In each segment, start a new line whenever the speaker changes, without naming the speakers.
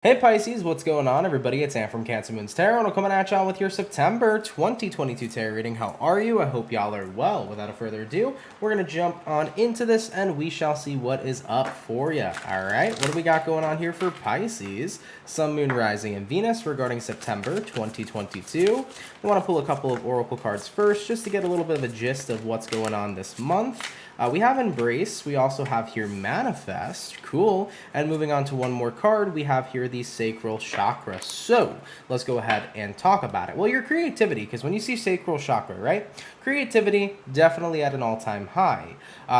Hey Pisces, what's going on everybody? It's Sam from CancerMoonsTarot, and I'm coming at y'all with your September 2022 tarot reading. How are you? I hope y'all are well. Without further ado, we're going to jump on into this and we shall see what is up for you. Alright, what do we got going on here for Pisces? Sun, Moon, Rising, and Venus regarding September 2022. I want to pull a couple of oracle cards first just to get a little bit of a gist of what's going on this month. We have Embrace, we also have here Manifest, cool, and moving on to one more card, we have here the Sacral Chakra. So, let's go ahead and talk about it. Well, your creativity, because when you see Sacral Chakra, right, creativity definitely at an all-time high.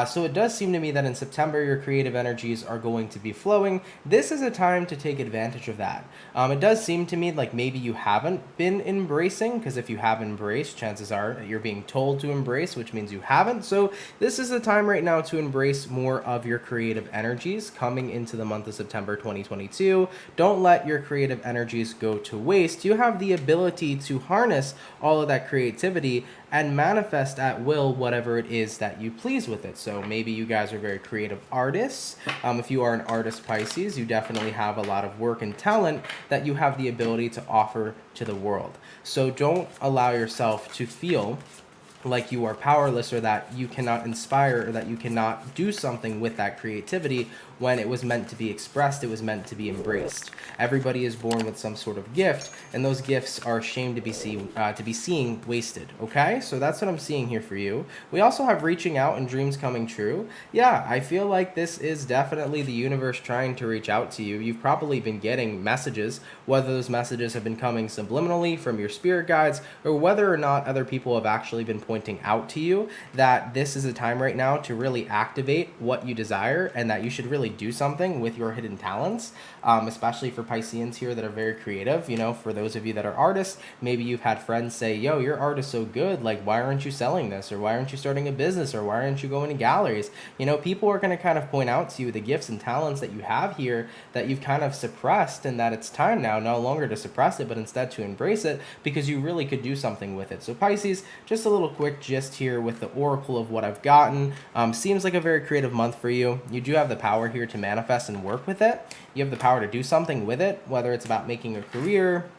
So it does seem to me that in September, your creative energies are going to be flowing. This is a time to take advantage of that. It does seem to me like maybe you haven't been embracing, because if you have embraced, chances are that you're being told to embrace, which means you haven't. So this is the time right now to embrace more of your creative energies coming into the month of September 2022. Don't let your creative energies go to waste. You have the ability to harness all of that creativity and manifest at will whatever it is that you please with it. So maybe you guys are very creative artists. If you are an artist, Pisces, you definitely have a lot of work and talent that you have the ability to offer to the world. So don't allow yourself to feel like you are powerless or that you cannot inspire or that you cannot do something with that creativity when it was meant to be expressed, it was meant to be embraced. Everybody is born with some sort of gift, and those gifts are ashamed to be seeing wasted, okay? So that's what I'm seeing here for you. We also have reaching out and dreams coming true. Yeah, I feel like this is definitely the universe trying to reach out to you. You've probably been getting messages, whether those messages have been coming subliminally from your spirit guides or whether or not other people have actually been pointing out to you that this is a time right now to really activate what you desire and that you should really do something with your hidden talents, especially for Pisceans here that are very creative. You know, for those of you that are artists, maybe you've had friends say, yo, your art is so good, like why aren't you selling this, or why aren't you starting a business, or why aren't you going to galleries? You know, people are going to kind of point out to you the gifts and talents that you have here that you've kind of suppressed, and that it's time now no longer to suppress it but instead to embrace it because you really could do something with it. So Pisces, just a little quick gist here with the oracle of what I've gotten. Seems like a very creative month for you. You do have the power here to manifest and work with it. You have the power to do something with it, whether it's about making a career,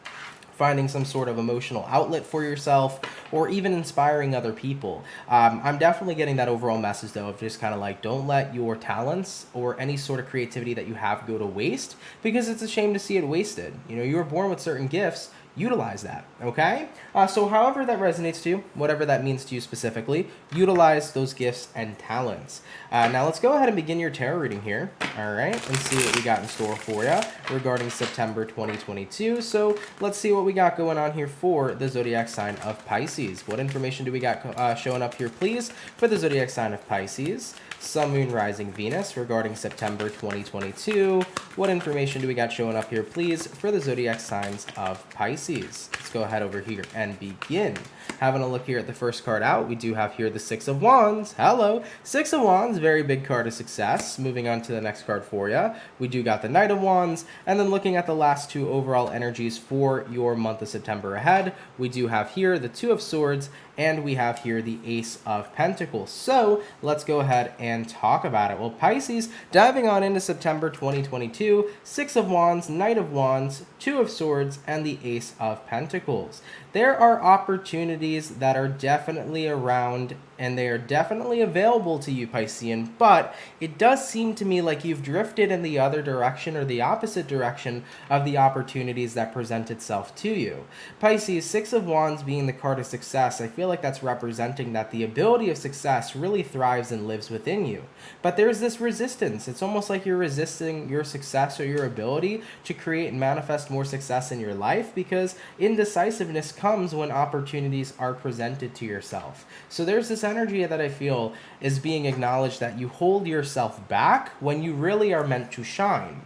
finding some sort of emotional outlet for yourself, or even inspiring other people. I'm definitely getting that overall message though of just kind of like, don't let your talents or any sort of creativity that you have go to waste, because it's a shame to see it wasted. You know, you were born with certain gifts. Utilize that, okay? So however that resonates to you, whatever that means to you specifically, utilize those gifts and talents. Now let's go ahead and begin your tarot reading here, all right, and see what we got in store for you regarding September 2022. So let's see what we got going on here for the zodiac sign of Pisces. What information do we got showing up here, please, for the zodiac sign of Pisces? Sun, Moon, Rising, Venus regarding September 2022. What information do we got showing up here, please, for the zodiac signs of Pisces? Let's go ahead over here and begin. Having a look here at the first card out, we do have here the Six of Wands. Hello. Six of Wands, very big card of success. Moving on to the next card for you, we do got the Knight of Wands. And then looking at the last two overall energies for your month of September ahead, we do have here the Two of Swords, and we have here the Ace of Pentacles. So let's go ahead and talk about it. Well, Pisces, diving on into September 2022, Six of Wands, Knight of Wands, Two of Swords, and the Ace of Pentacles. There are opportunities that are definitely around and they are definitely available to you, Piscean, but it does seem to me like you've drifted in the other direction or the opposite direction of the opportunities that present itself to you. Pisces, Six of Wands being the card of success, I feel like that's representing that the ability of success really thrives and lives within you. But there's this resistance. It's almost like you're resisting your success or your ability to create and manifest more success in your life because indecisiveness comes when opportunities are presented to yourself. So there's this energy that I feel is being acknowledged that you hold yourself back when you really are meant to shine.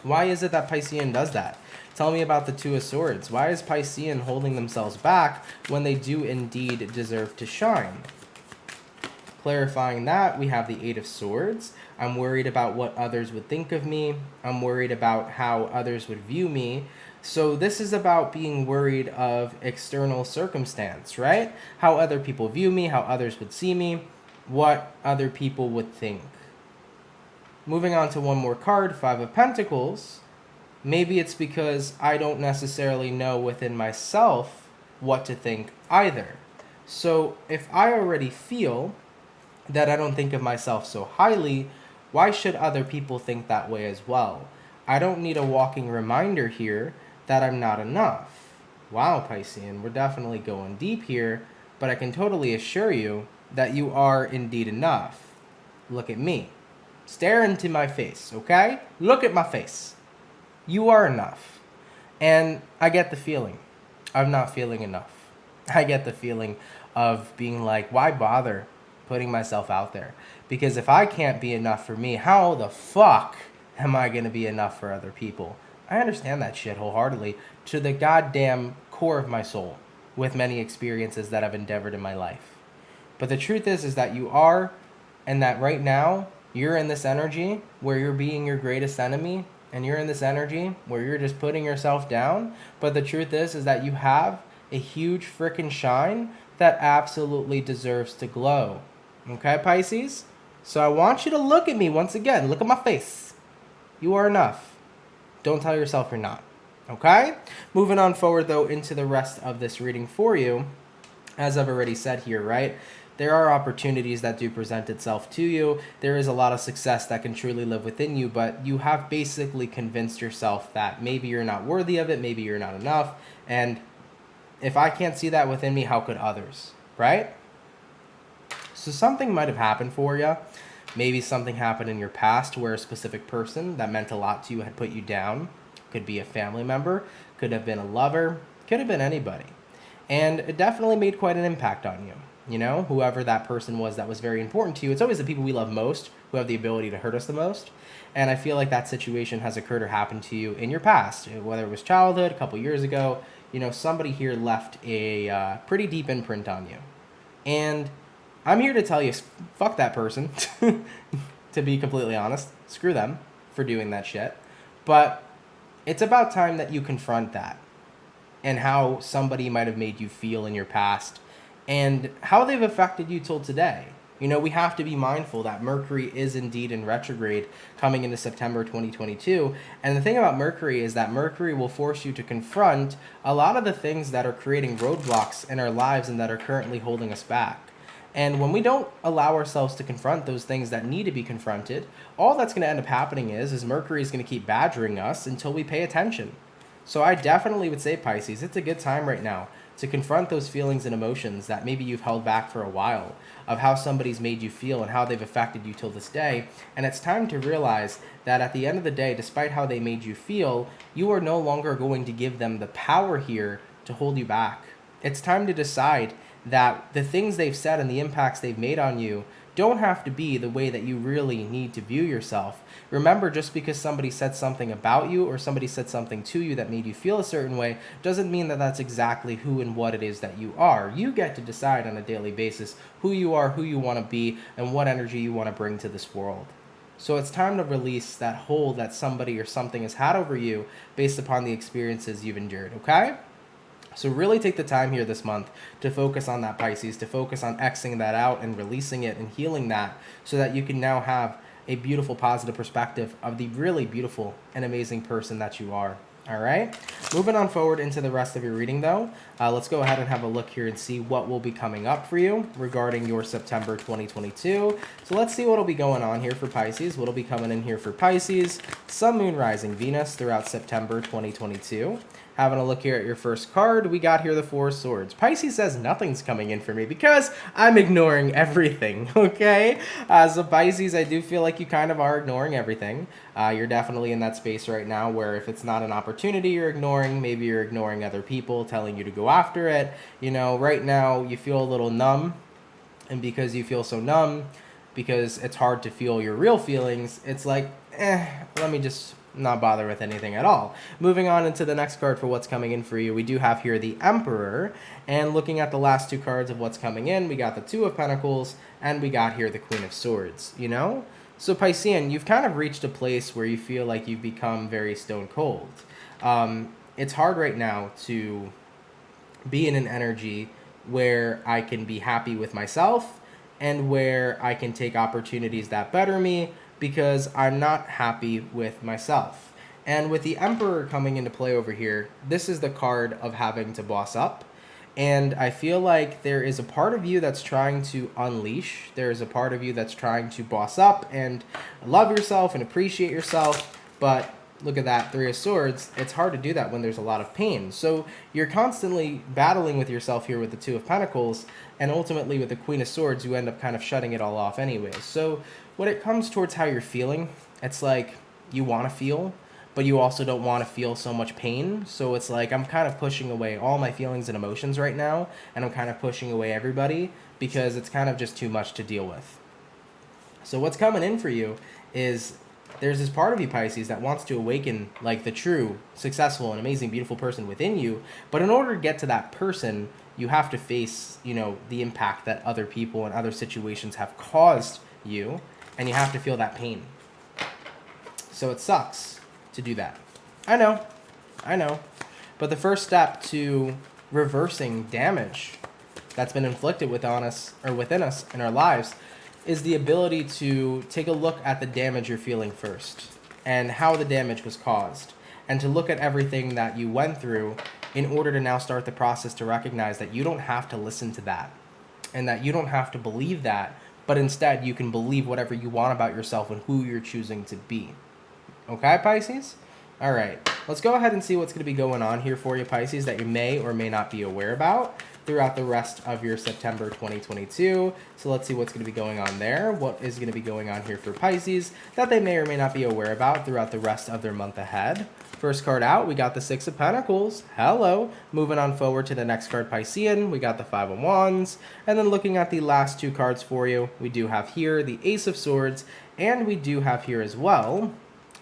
Why is it that Piscean does that? Tell me about the Two of Swords. Why is Piscean holding themselves back when they do indeed deserve to shine? Clarifying that, we have the Eight of Swords. I'm worried about what others would think of me. I'm worried about how others would view me. So this is about being worried of external circumstance, right? How other people view me, how others would see me, what other people would think. Moving on to one more card, Five of Pentacles. maybe it's because I don't necessarily know within myself what to think either. So if I already feel that I don't think of myself so highly, why should other people think that way as well? I don't need a walking reminder here that I'm not enough. Wow, Piscean, we're definitely going deep here, but I can totally assure you that you are indeed enough. Look at me. Stare into my face, okay? Look at my face. You are enough. And I get the feeling of not feeling enough. I get the feeling of being like, why bother putting myself out there? Because if I can't be enough for me, how the fuck am I going to be enough for other people? I understand that shit wholeheartedly to the goddamn core of my soul with many experiences that I've endeavored in my life. But the truth is that you are, and that right now you're in this energy where you're being your greatest enemy, and you're in this energy where you're just putting yourself down. But the truth is that you have a huge freaking shine that absolutely deserves to glow. Okay, Pisces? So I want you to look at me once again. Look at my face. You are enough. Don't tell yourself you're not. Okay? Moving on forward, though, into the rest of this reading for you. As I've already said here, right? There are opportunities that do present itself to you. There is a lot of success that can truly live within you, but you have basically convinced yourself that maybe you're not worthy of it, maybe you're not enough. And if I can't see that within me, how could others, right? So something might have happened for you. Maybe something happened in your past where a specific person that meant a lot to you had put you down. Could be a family member, could have been a lover, could have been anybody. And it definitely made quite an impact on you. You know, whoever that person was that was very important to you. It's always the people we love most who have the ability to hurt us the most. And I feel like that situation has occurred or happened to you in your past, whether it was childhood, a couple years ago. You know, somebody here left a pretty deep imprint on you. And I'm here to tell you, fuck that person, to be completely honest. Screw them for doing that shit. But it's about time that you confront that and how somebody might have made you feel in your past and how they've affected you till today. You know, we have to be mindful that Mercury is indeed in retrograde coming into September 2022. And the thing about Mercury is that Mercury will force you to confront a lot of the things that are creating roadblocks in our lives and that are currently holding us back. And when we don't allow ourselves to confront those things that need to be confronted, all that's going to end up happening is Mercury is going to keep badgering us until we pay attention. So I definitely would say, Pisces, it's a good time right now to confront those feelings and emotions that maybe you've held back for a while, of how somebody's made you feel and how they've affected you till this day. And it's time to realize that at the end of the day, despite how they made you feel, you are no longer going to give them the power here to hold you back. It's time to decide that the things they've said and the impacts they've made on you don't have to be the way that you really need to view yourself. Remember, just because somebody said something about you or somebody said something to you that made you feel a certain way doesn't mean that that's exactly who and what it is that you are. You get to decide on a daily basis who you are, who you want to be, and what energy you want to bring to this world. So it's time to release that hold that somebody or something has had over you based upon the experiences you've endured, okay? So really take the time here this month to focus on that, Pisces, to focus on Xing that out and releasing it and healing that so that you can now have a beautiful, positive perspective of the really beautiful and amazing person that you are. All right, moving on forward into the rest of your reading, though, let's go ahead and have a look here and see what will be coming up for you regarding your September 2022. So let's see what will be going on here for Pisces. What will be coming in here for Pisces, Sun, Moon, Rising, Venus throughout September 2022. Having a look here at your first card, we got here the Four of Swords. Pisces says nothing's coming in for me because I'm ignoring everything, okay? So Pisces, I do feel like you kind of are ignoring everything. You're definitely in that space right now where if it's not an opportunity you're ignoring, maybe you're ignoring other people telling you to go after it. You know, right now you feel a little numb, and because you feel so numb, because it's hard to feel your real feelings, it's like, let me just not bother with anything at all. Moving on into the next card for what's coming in for you, we do have here the Emperor, and looking at the last two cards of what's coming in, we got the Two of Pentacles, and we got here the Queen of Swords, you know? So Piscean, you've kind of reached a place where you feel like you've become very stone cold. It's hard right now to be in an energy where I can be happy with myself and where I can take opportunities that better me, because I'm not happy with myself. And with the Emperor coming into play over here, this is the card of having to boss up. And I feel like there is a part of you that's trying to unleash. There is a part of you that's trying to boss up and love yourself and appreciate yourself. But look at that, Three of Swords. It's hard to do that when there's a lot of pain. So you're constantly battling with yourself here with the Two of Pentacles. And ultimately with the Queen of Swords, you end up kind of shutting it all off anyways. So when it comes towards how you're feeling, it's like you want to feel, but you also don't want to feel so much pain. So it's like I'm kind of pushing away all my feelings and emotions right now, and I'm kind of pushing away everybody because it's kind of just too much to deal with. So what's coming in for you is there's this part of you, Pisces, that wants to awaken like the true, successful, and amazing, beautiful person within you. But in order to get to that person, you have to face, the impact that other people and other situations have caused you, and you have to feel that pain. So it sucks to do that. I know. But the first step to reversing damage that's been inflicted within us in our lives is the ability to take a look at the damage you're feeling first and how the damage was caused, and to look at everything that you went through in order to now start the process to recognize that you don't have to listen to that and that you don't have to believe that, but instead you can believe whatever you want about yourself and who you're choosing to be. Okay, Pisces? All right, let's go ahead and see what's going to be going on here for you, Pisces, that you may or may not be aware about throughout the rest of your September 2022. So let's see what's going to be going on there. What is going to be going on here for Pisces that they may or may not be aware about throughout the rest of their month ahead. First card out, we got the Six of Pentacles. Hello. Moving on forward to the next card, Piscean, we got the Five of Wands. And then looking at the last two cards for you, we do have here the Ace of Swords, and we do have here as well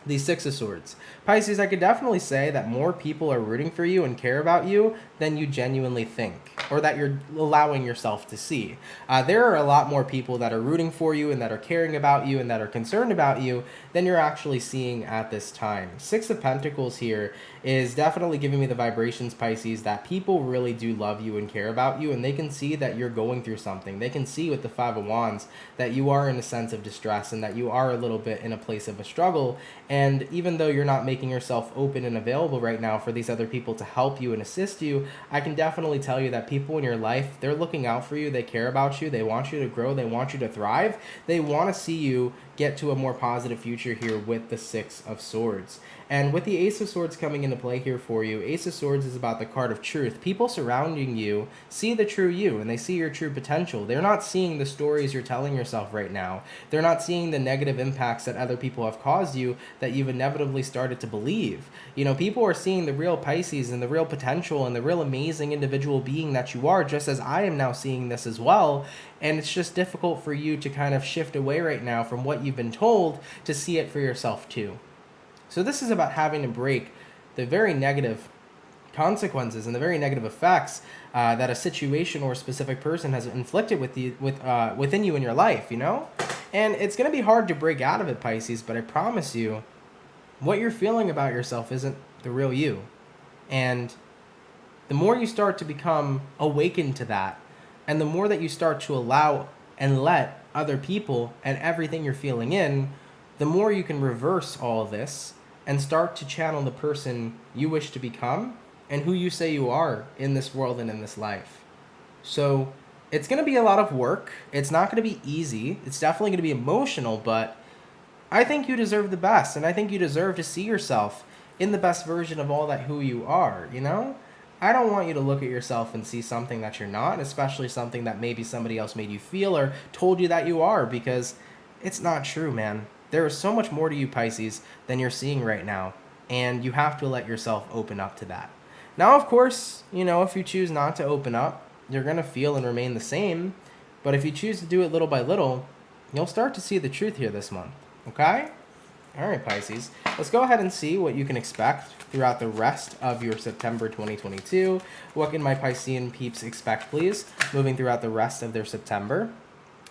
the Six of Swords. Pisces, I could definitely say that more people are rooting for you and care about you than you genuinely think, or that you're allowing yourself to see. There are a lot more people that are rooting for you and that are caring about you and that are concerned about you than you're actually seeing at this time. Six of Pentacles here is definitely giving me the vibrations, Pisces, that people really do love you and care about you, and they can see that you're going through something. They can see with the Five of Wands that you are in a sense of distress and that you are a little bit in a place of a struggle. And even though you're not making yourself open and available right now for these other people to help you and assist you, I can definitely tell you that people in your life, they're looking out for you, they care about you, they want you to grow, they want you to thrive, they want to see you get to a more positive future here with the Six of Swords. And with the Ace of Swords coming into play here for you, Ace of Swords is about the card of truth. People surrounding you see the true you, and they see your true potential. They're not seeing the stories you're telling yourself right now. They're not seeing the negative impacts that other people have caused you that you've inevitably started to believe. People are seeing the real Pisces and the real potential and the real amazing individual being that you are, just as I am now seeing this as well. And it's just difficult for you to kind of shift away right now from what you've been told to see it for yourself too. So this is about having to break the very negative consequences and the very negative effects that a situation or a specific person has inflicted within you in your life, And it's going to be hard to break out of it, Pisces, but I promise you, what you're feeling about yourself isn't the real you. And the more you start to become awakened to that, and the more that you start to allow and let other people and everything you're feeling in, the more you can reverse all of this and start to channel the person you wish to become and who you say you are in this world and in this life. So it's going to be a lot of work. It's not going to be easy. It's definitely going to be emotional, but I think you deserve the best, and I think you deserve to see yourself in the best version of all that who you are, I don't want you to look at yourself and see something that you're not, especially something that maybe somebody else made you feel or told you that you are, because it's not true, man. There is so much more to you, Pisces, than you're seeing right now, and you have to let yourself open up to that. Now, of course, if you choose not to open up, you're going to feel and remain the same, but if you choose to do it little by little, you'll start to see the truth here this month, okay? All right, Pisces, let's go ahead and see what you can expect throughout the rest of your September 2022. What can my Piscean peeps expect, please, moving throughout the rest of their September?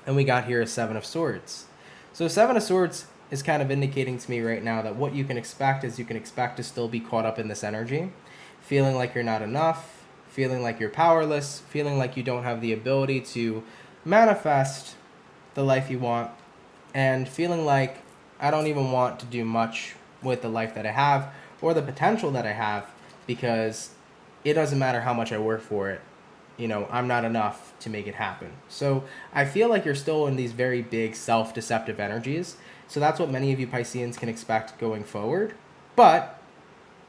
And we got here a Seven of Swords. So Seven of Swords is kind of indicating to me right now that what you can expect is you can expect to still be caught up in this energy, feeling like you're not enough, feeling like you're powerless, feeling like you don't have the ability to manifest the life you want, and feeling like I don't even want to do much with the life that I have or the potential that I have, because it doesn't matter how much I work for it. I'm not enough to make it happen. So I feel like you're still in these very big self-deceptive energies. So that's what many of you Pisceans can expect going forward. But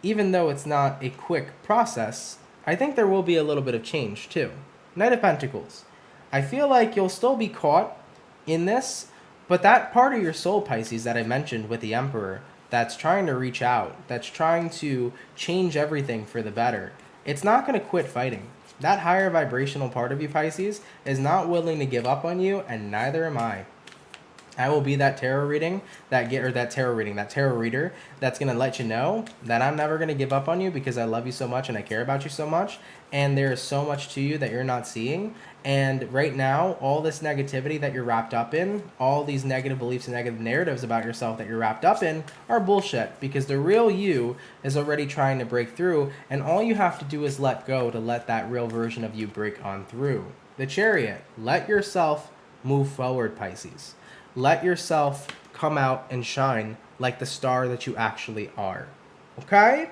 even though it's not a quick process, I think there will be a little bit of change too. Knight of Pentacles. I feel like you'll still be caught in this, but that part of your soul, Pisces, that I mentioned with the Emperor, that's trying to reach out, that's trying to change everything for the better, it's not going to quit fighting. That higher vibrational part of you, Pisces, is not willing to give up on you, and neither am I. I will be that tarot reading, that tarot reader that's going to let you know that I'm never going to give up on you, because I love you so much and I care about you so much, and there is so much to you that you're not seeing. And right now, all this negativity that you're wrapped up in, all these negative beliefs and negative narratives about yourself that you're wrapped up in, are bullshit, because the real you is already trying to break through, and all you have to do is let go to let that real version of you break on through. The Chariot. Let yourself move forward, Pisces. Let yourself come out and shine like the star that you actually are. Okay?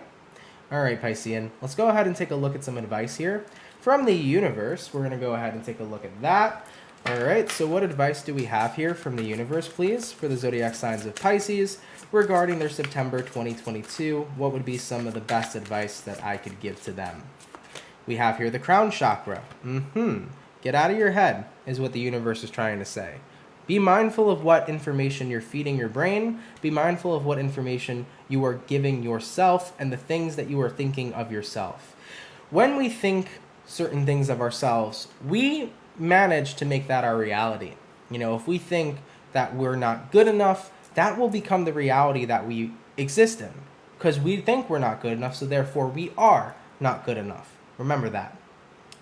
All right, Piscean. Let's go ahead and take a look at some advice here from the universe. We're going to go ahead and take a look at that. All right, so what advice do we have here from the universe, please, for the zodiac signs of Pisces regarding their September 2022? What would be some of the best advice that I could give to them? We have here the crown chakra. Get out of your head is what the universe is trying to say. Be mindful of what information you're feeding your brain. Be mindful of what information you are giving yourself and the things that you are thinking of yourself. When we think certain things of ourselves, we manage to make that our reality. If we think that we're not good enough, that will become the reality that we exist in, because we think we're not good enough, so therefore we are not good enough. Remember that.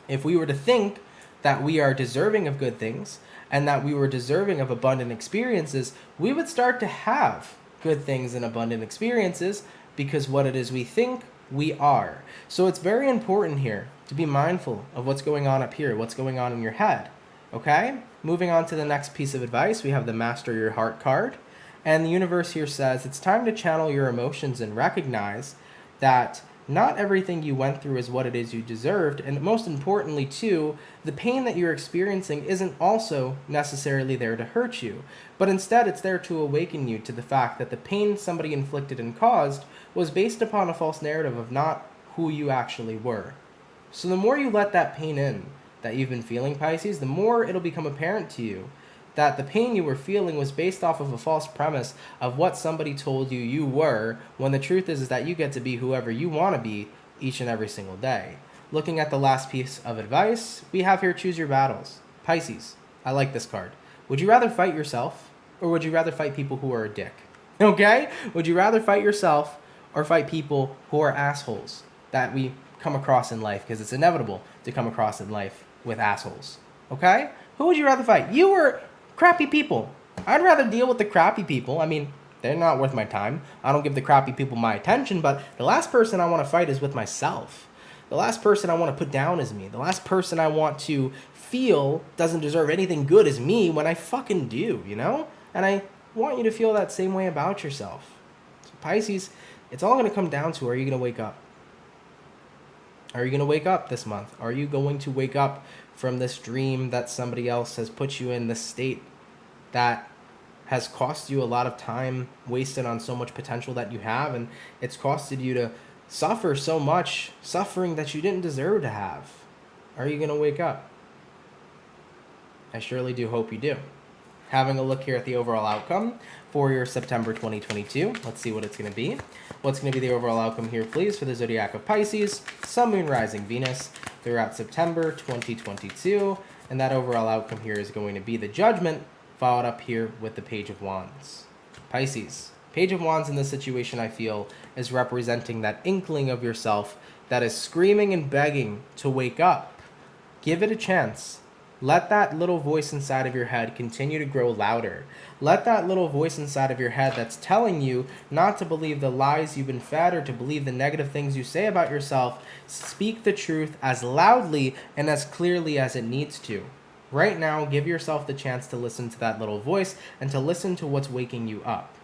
If we were to think that we are deserving of good things and that we were deserving of abundant experiences, we would start to have good things and abundant experiences, because what it is we think, we are. So it's very important here to be mindful of what's going on up here, what's going on in your head. Okay? Moving on to the next piece of advice, we have the Master Your Heart card. And the universe here says it's time to channel your emotions and recognize that not everything you went through is what it is you deserved. And most importantly, too, the pain that you're experiencing isn't also necessarily there to hurt you, but instead it's there to awaken you to the fact that the pain somebody inflicted and caused was based upon a false narrative of not who you actually were. So the more you let that pain in that you've been feeling, Pisces, the more it'll become apparent to you that the pain you were feeling was based off of a false premise of what somebody told you you were, when the truth is that you get to be whoever you want to be each and every single day. Looking at the last piece of advice, we have here choose your battles. Pisces, I like this card. Would you rather fight yourself, or would you rather fight people who are a dick? Okay? Would you rather fight yourself or fight people who are assholes that we come across in life? Because it's inevitable to come across in life with assholes. Okay? Who would you rather fight? You or crappy people? I'd rather deal with the crappy people. I mean, they're not worth my time. I don't give the crappy people my attention, but the last person I want to fight is with myself. The last person I want to put down is me. The last person I want to feel doesn't deserve anything good is me, when I fucking do, And I want you to feel that same way about yourself. So Pisces, it's all going to come down to, are you going to wake up? Are you going to wake up this month? Are you going to wake up from this dream that somebody else has put you in, this state that has cost you a lot of time wasted on so much potential that you have, and it's costed you to suffer so much suffering that you didn't deserve to have? Are you going to wake up? I surely do hope you do. Having a look here at the overall outcome for your September 2022. Let's see what it's going to be. What's going to be the overall outcome here, please, for the zodiac of Pisces, Sun, Moon, Rising, Venus throughout September 2022. And that overall outcome here is going to be the Judgment, followed up here with the Page of Wands. Pisces, Page of Wands in this situation, I feel, is representing that inkling of yourself that is screaming and begging to wake up. Give it a chance. Let that little voice inside of your head continue to grow louder. Let that little voice inside of your head that's telling you not to believe the lies you've been fed or to believe the negative things you say about yourself, speak the truth as loudly and as clearly as it needs to. Right now, give yourself the chance to listen to that little voice and to listen to what's waking you up.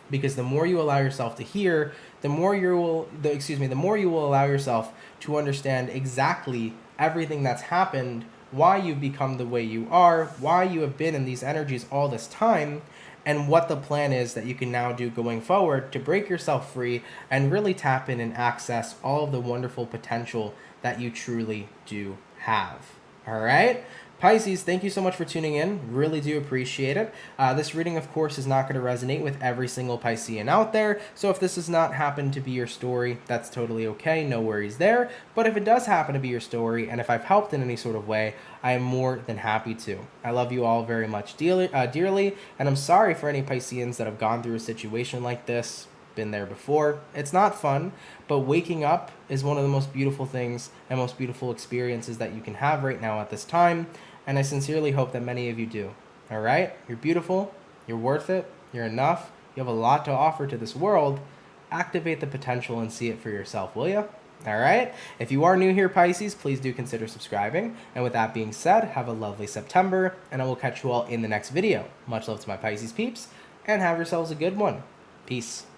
Because the more you allow yourself to hear, the more the more you will allow yourself to understand exactly everything that's happened, why you've become the way you are, why you have been in these energies all this time, and what the plan is that you can now do going forward to break yourself free and really tap in and access all of the wonderful potential that you truly do have. All right? Pisces, thank you so much for tuning in. Really do appreciate it. This reading, of course, is not going to resonate with every single Piscean out there. So if this does not happen to be your story, that's totally okay. No worries there. But if it does happen to be your story, and if I've helped in any sort of way, I am more than happy to. I love you all very much dearly, and I'm sorry for any Pisceans that have gone through a situation like this. Been there before. It's not fun, but waking up is one of the most beautiful things and most beautiful experiences that you can have right now at this time, and I sincerely hope that many of you do. All right? You're beautiful, you're worth it, you're enough, you have a lot to offer to this world. Activate the potential and see it for yourself, will you? All right? If you are new here, Pisces, please do consider subscribing. And with that being said, have a lovely September, and I will catch you all in the next video. Much love to my Pisces peeps, and have yourselves a good one. Peace.